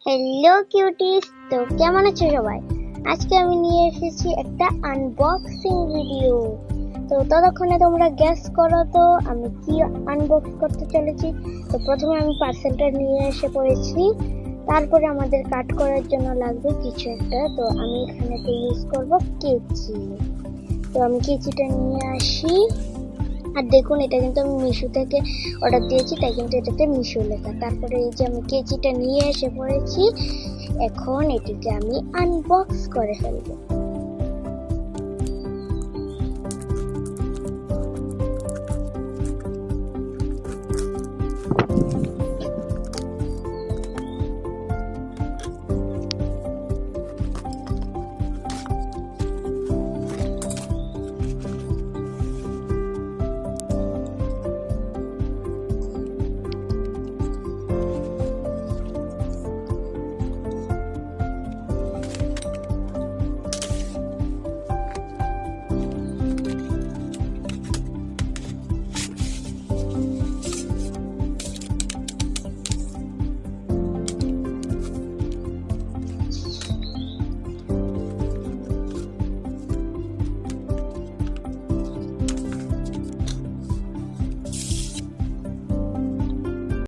Hello cuties, তো কেমন আছো সবাই? আজকে আমি নিয়ে এসেছি একটা আনবক্সিং ভিডিও। তো ততক্ষণে তোমরা গেস করো তো আমি কি আনবক্স করতে চলেছি। তো প্রথমে আমি পার্সেলটা নিয়ে এসে পড়েছি। তারপরে আমাদের কাট করার জন্য লাগবে কিছু একটা। তো আমি এখানে ইউজ করব কেচি। তো আমি কেচিটা নিয়ে আসি। আর দেখুন, এটা কিন্তু আমি মিশো থেকে অর্ডার দিয়েছি, তাই কিন্তু এটাতে মিশো লেখা। তারপরে এই যে আমি কেচিটা নিয়ে এসে পড়েছি। এখন এটিকে আমি আনবক্স করে ফেলবো।